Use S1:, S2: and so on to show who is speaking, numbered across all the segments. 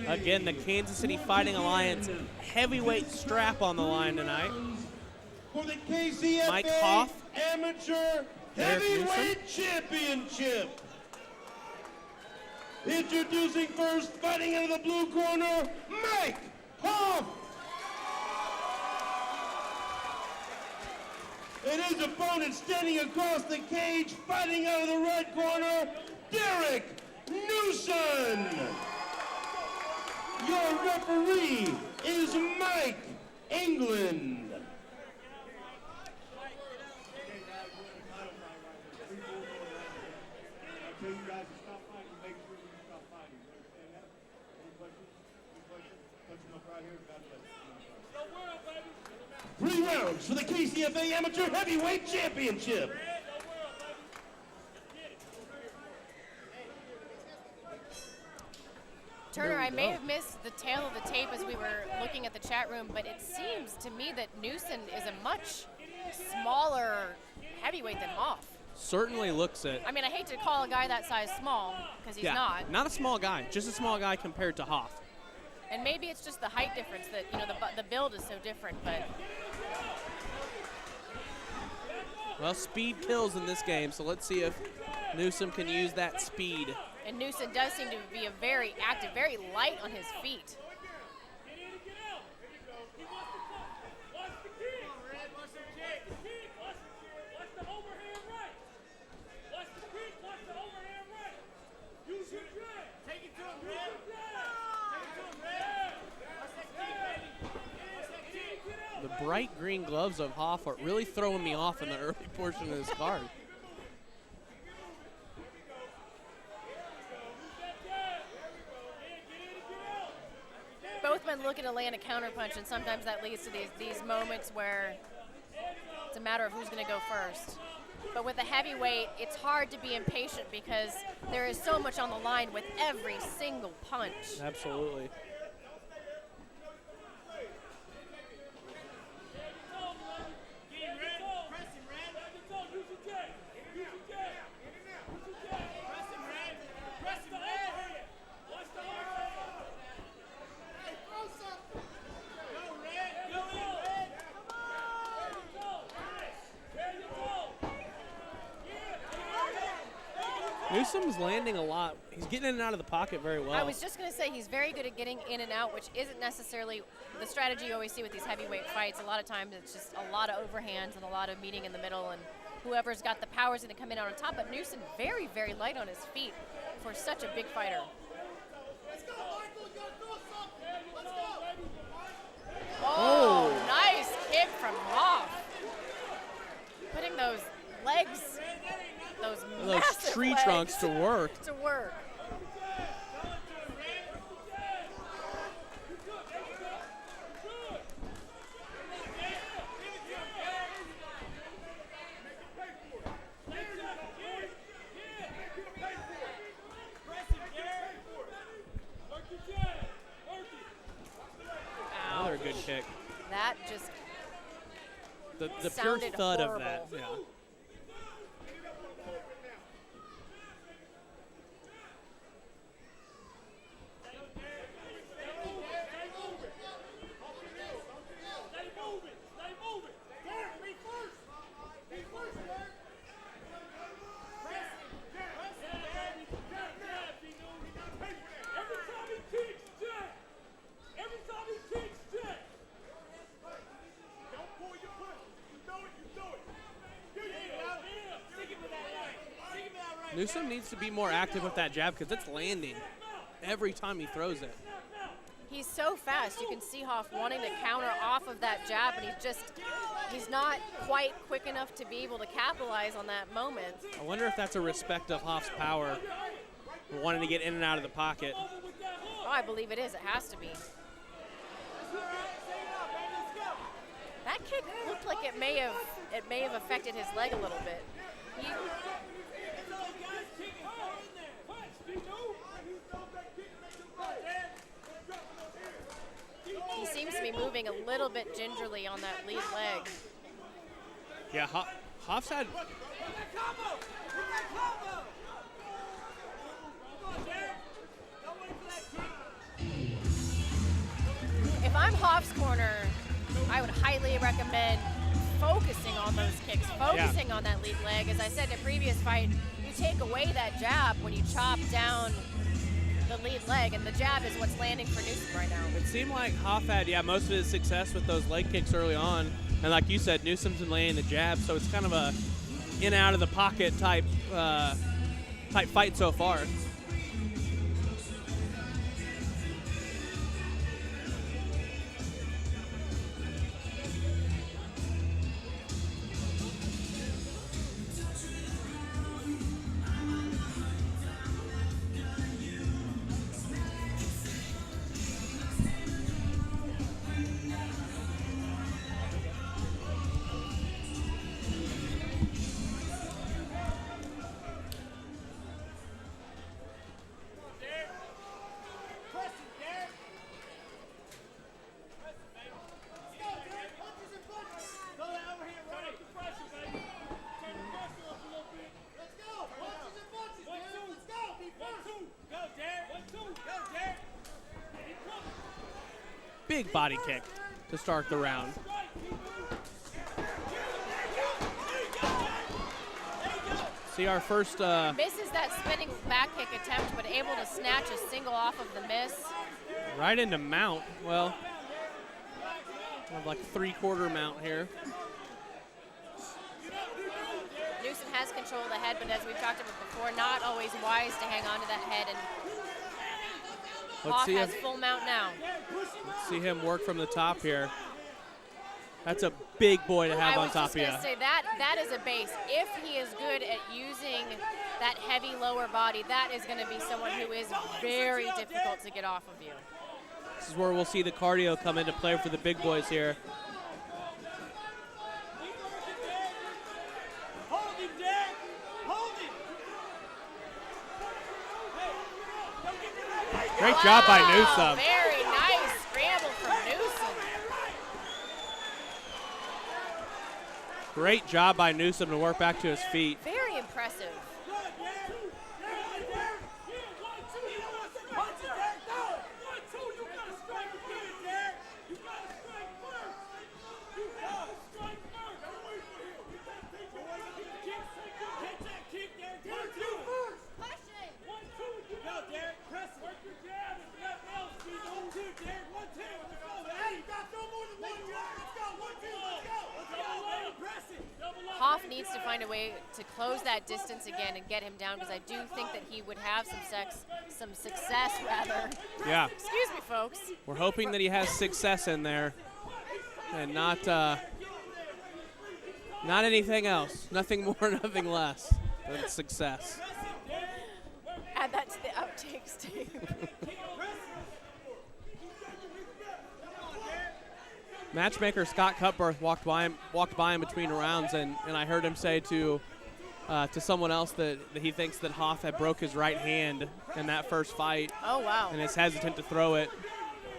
S1: Again, the Kansas City Fighting Alliance heavyweight strap on the line tonight.
S2: For the KCFA
S1: Mike Hoff,
S2: Amateur Heavyweight Championship. Introducing first, fighting out of the blue corner, Mike Hoff. And his opponent standing across the cage, fighting out of the red corner, Derek Newson. Your referee is Mike England.
S3: You guys to stop fighting, make sure you stop fighting. You understand that? Any questions? Any questions? Touch them up right here. God bless you.
S2: 3 rounds for the KCFA Amateur Heavyweight Championship.
S4: Turner, I may have missed the tail of the tape as we were looking at the chat room, but it seems to me that Newson is a much smaller heavyweight than Hoff.
S1: certainly looks it.
S4: I mean, I hate to call a guy that size small, because he's not.
S1: Not a small guy, just a small guy compared to Hoff.
S4: And maybe it's just the height difference that, you know, the build is so different, but.
S1: Well, speed kills in this game, so let's see if Newsom can use that speed.
S4: And Newson does seem to be a very active, very light on his feet.
S1: The bright green gloves of Hoff are really throwing me off in the early portion of this card.
S4: Both men looking to land a counterpunch, and sometimes that leads to these moments where it's a matter of who's going to go first. But with a heavyweight, it's hard to be impatient because there is so much on the line with every single punch.
S1: Absolutely. Newsom's landing a lot. He's getting in and out of the pocket very well.
S4: I was just going to say he's very good at getting in and out, which isn't necessarily the strategy you always see with these heavyweight fights. A lot of times it's just a lot of overhands and a lot of meeting in the middle, and whoever's got the power is going to come in on top. But Newson very, very light on his feet for such a big fighter.
S3: Let's go, Michael. You gotta throw something. Let's go.
S4: Oh, nice kick from Hoff. Putting those legs, those
S1: tree
S4: legs
S1: trunks to work.
S4: To work.
S1: Another good kick.
S4: That just
S1: The pure
S4: sounded
S1: thud
S4: horrible.
S1: of that. Yeah. Newsom needs to be more active with that jab because it's landing every time he throws it.
S4: He's so fast. You can see Hoff wanting to counter off of that jab, and he's not quite quick enough to be able to capitalize on that moment.
S1: I wonder if that's a respect of Hoff's power, wanting to get in and out of the pocket.
S4: Oh, I believe it is. It has to be. That kick looked like it may have affected his leg a little bit. He seems to be moving being a little bit gingerly on that lead leg.
S1: Yeah, Hoff's had.
S4: If I'm Hoff's corner, I would highly recommend focusing on those kicks, focusing on that lead leg. As I said in a previous fight, you take away that jab when you chop down the lead leg, and the jab is what's landing for Newson right now.
S1: It seemed like Hoff had, most of his success with those leg kicks early on. And like you said, Newsom's been laying the jab, so it's kind of a in out of the pocket type fight so far. Big body kick to start the round. See our first.
S4: Misses that spinning back kick attempt, but able to snatch a single off of the miss.
S1: Right into mount. Well, I have like 3/4 mount here.
S4: Newson has control of the head, but as we've talked about before, not always wise to hang on to that head. And Hoff has full mount now.
S1: Let's see him work from the top here. That's a big boy to have on top of you.
S4: I was just going to say, that is a base. If he is good at using that heavy lower body, that is going to be someone who is very difficult to get off of you.
S1: This is where we'll see the cardio come into play for the big boys here. Great job by Newsom.
S4: Very nice scramble from Newsom.
S1: Great job by Newsom to work back to his feet.
S4: Very impressive. Hoff needs to find a way to close that distance again and get him down, because I do think that he would have some success rather.
S1: Yeah.
S4: Excuse me, folks.
S1: We're hoping that he has success in there and not anything else. Nothing more, nothing less than success.
S4: Add that to the outtakes, Steve.
S1: Matchmaker Scott Cutbirth walked by him between rounds, and I heard him say to someone else that he thinks that Hoff had broke his right hand in that first fight.
S4: Oh, wow.
S1: And is hesitant to throw it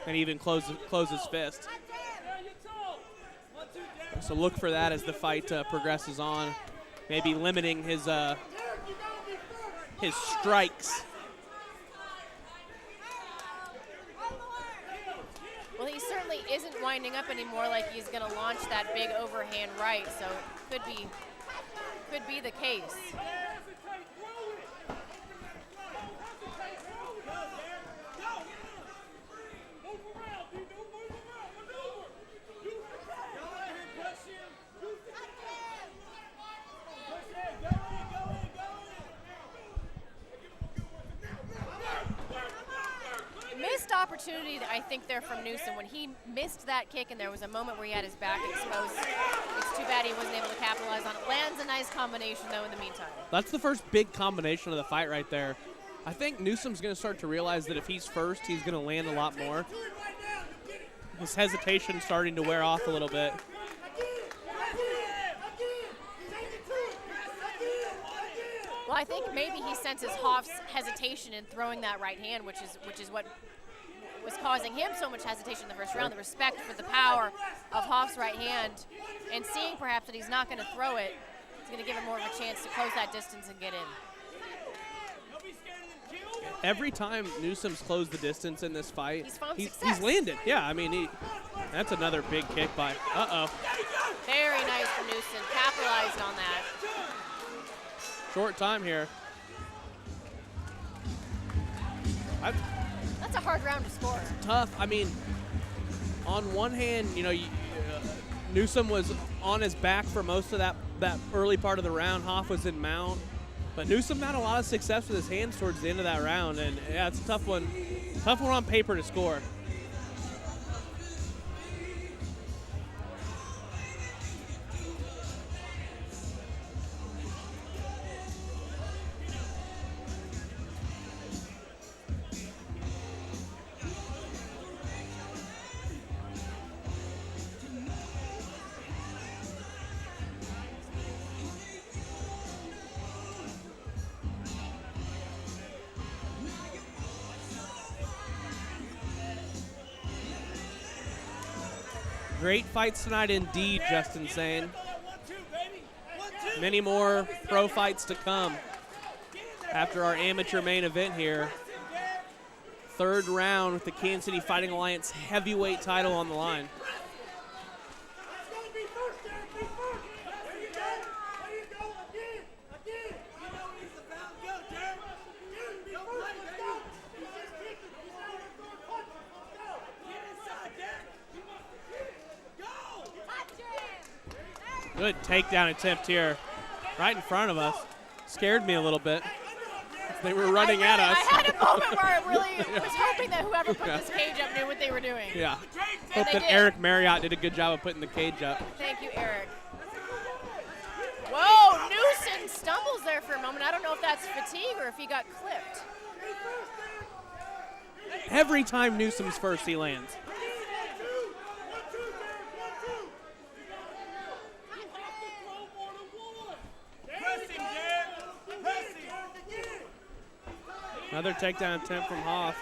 S1: and even close his fist. So look for that as the fight progresses on, maybe limiting his strikes.
S4: Well, he certainly isn't winding up anymore like he's going to launch that big overhand right, so it could be the case. Missed opportunity, I think, there from Newson. When he missed that kick and there was a moment where he had his back exposed, it's too bad he wasn't able to capitalize on it. Lands a nice combination, though, in the meantime.
S1: That's the first big combination of the fight right there. I think Newsom's going to start to realize that if he's first, he's going to land a lot more. His hesitation's starting to wear off a little bit.
S4: Well, I think maybe he senses Hoff's hesitation in throwing that right hand, which is what was causing him so much hesitation in the first round, the respect for the power of Hoff's right hand, and seeing perhaps that he's not going to throw it, it's going to give him more of a chance to close that distance and get in.
S1: Every time Newsom's closed the distance in this fight,
S4: he's
S1: landed. Yeah, I mean, that's another big kick by,
S4: Very nice from Newson, capitalized on that.
S1: Short time here.
S4: That's a hard round to score.
S1: Tough. I mean, on one hand, Newsom was on his back for most of that early part of the round. Hoff was in mount. But Newsom had a lot of success with his hands towards the end of that round. And, yeah, it's a tough one. Tough one on paper to score. Great fights tonight indeed, Justin saying. Many more pro fights to come after our amateur main event here. Third round with the Kansas City Fighting Alliance heavyweight title on the line. Good takedown attempt here, right in front of us. Scared me a little bit. They were running at us.
S4: I had a moment where I really was hoping that whoever put this cage up knew what they were doing.
S1: Yeah. Hope that Eric Marriott did a good job of putting the cage up.
S4: Thank you, Eric. Whoa, Newson stumbles there for a moment. I don't know if that's fatigue or if he got clipped.
S1: Every time Newsom's first, he lands. Another takedown attempt from Hoff.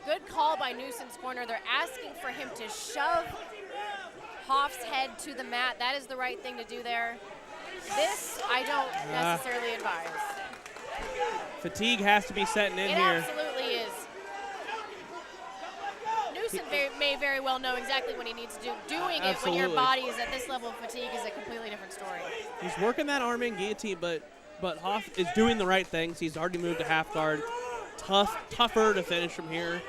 S4: Good call by Newson's corner. They're asking for him to shove Hoff's head to the mat. That is the right thing to do there. This, I don't necessarily advise.
S1: Fatigue has to be setting in
S4: here. It absolutely is. Newson may very well know exactly what he needs to do. Doing it when your body is at this level of fatigue is a completely different story.
S1: He's working that arm in guillotine, but Hoff is doing the right things. He's already moved to half guard. Tougher to finish from here.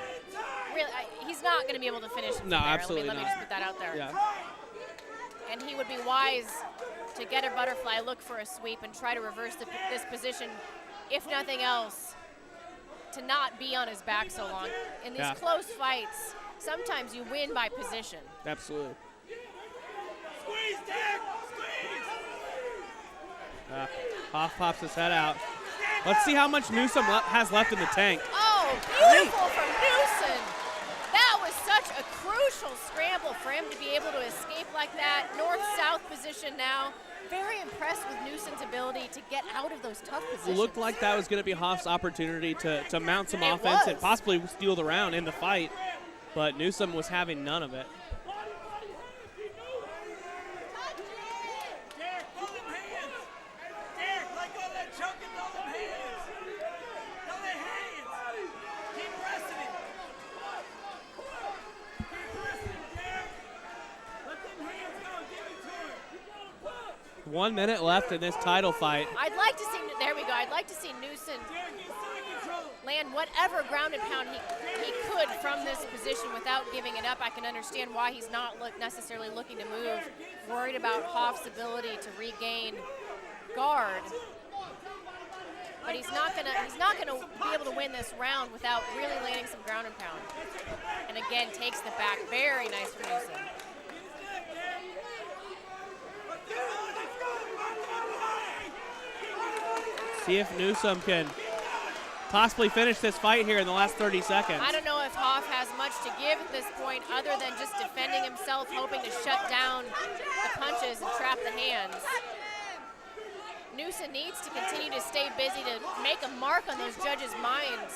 S4: Really, he's not going to be able to finish from
S1: no,
S4: there.
S1: Absolutely
S4: Let me just put that out there.
S1: Yeah.
S4: And he would be wise to get a butterfly, look for a sweep, and try to reverse this position, if nothing else, to not be on his back so long. In these close fights, sometimes you win by position.
S1: Absolutely.
S3: Squeeze, Dick! Squeeze!
S1: Hoff pops his head out. Let's see how much Newsom has left in the tank.
S4: Oh, beautiful from Newson. That was such a crucial scramble for him to be able to escape like that. North-south position now. Very impressed with Newson's ability to get out of those tough positions.
S1: It looked like that was going to be Hoff's opportunity to mount some offense and possibly steal the round in the fight, but Newsom was having none of it. One minute left in this title fight.
S4: I'd like to see, there we go, I'd like to see Newson land whatever ground and pound he could from this position without giving it up. I can understand why he's not necessarily looking to move, worried about Hoff's ability to regain guard. But he's not gonna be able to win this round without really landing some ground and pound. And again, takes the back. Very nice for Newson.
S1: See if Newsom can possibly finish this fight here in the last 30 seconds.
S4: I don't know if Hoff has much to give at this point other than just defending himself, hoping to shut down the punches and trap the hands. Newson needs to continue to stay busy to make a mark on those judges' minds.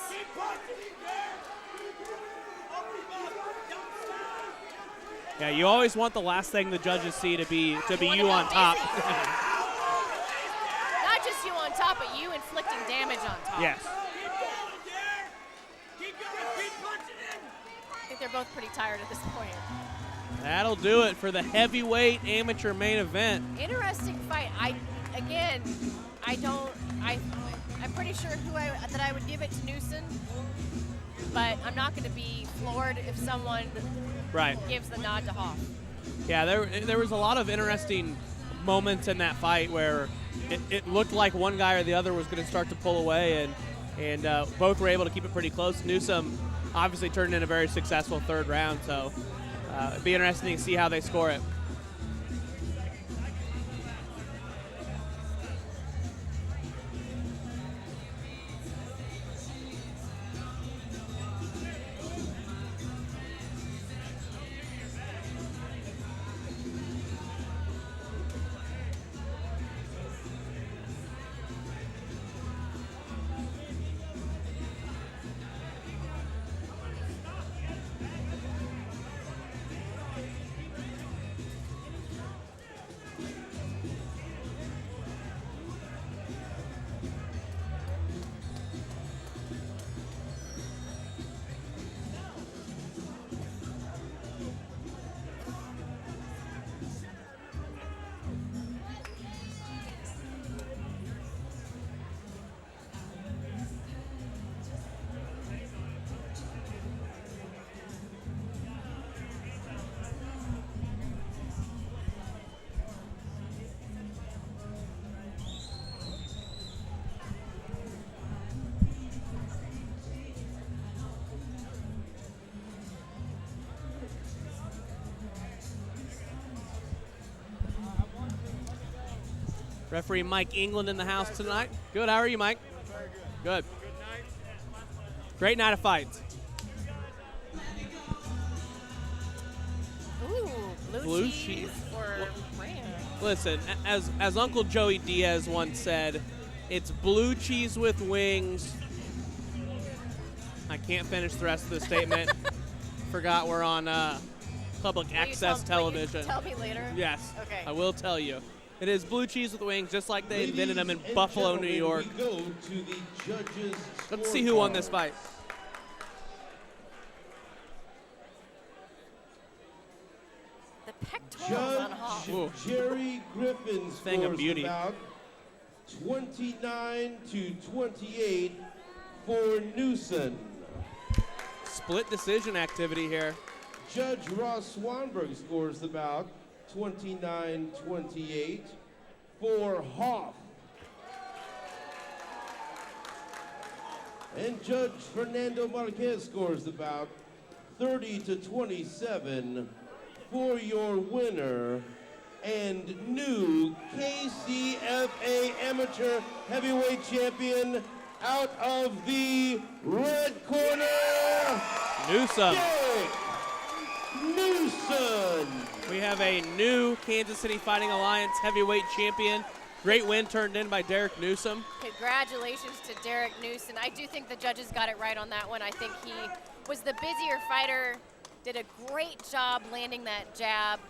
S1: Yeah, you always want the last thing the judges see to be you on top.
S4: Not just you on top, but you inflicting damage on top.
S1: Yes.
S4: I think they're both pretty tired at this point.
S1: That'll do it for the heavyweight amateur main event.
S4: Interesting fight. I'm pretty sure that I would give it to Newson, but I'm not going to be floored if someone gives the nod to Hoff.
S1: Yeah, there was a lot of interesting moments in that fight where it looked like one guy or the other was going to start to pull away, and both were able to keep it pretty close. Newsom obviously turned in a very successful third round, so it'd be interesting to see how they score it. Referee Mike England in the house tonight. Good. How are you, Mike?
S3: Very
S1: Good.
S3: good.
S1: Great night of fights.
S4: Ooh, blue cheese or ranch.
S1: Listen, as Uncle Joey Diaz once said, it's blue cheese with wings. I can't finish the rest of the statement. Forgot we're on public access television.
S4: Tell me later?
S1: Yes.
S4: Okay.
S1: I will tell you. It is blue cheese with wings, just like they invented them in Buffalo, New York.
S2: We go to the judges'
S1: Let's see who won this fight.
S4: The pectorals on Hoff.
S1: Ooh.
S2: Jerry Griffin
S1: Thing of
S2: scores
S1: beauty.
S2: about 29-28 for Newson.
S1: Split decision activity here.
S2: Judge Ross Swanberg scores the bout 29-28 for Hoff. And Judge Fernando Marquez scores the bout 30-27 for your winner and new KCFA Amateur Heavyweight Champion out of the red corner,
S1: Newsom.
S2: Derek Newson.
S1: We have a new Kansas City Fighting Alliance heavyweight champion. Great win turned in by Derek Newsom.
S4: Congratulations to Derek Newson. I do think the judges got it right on that one. I think he was the busier fighter, did a great job landing that jab.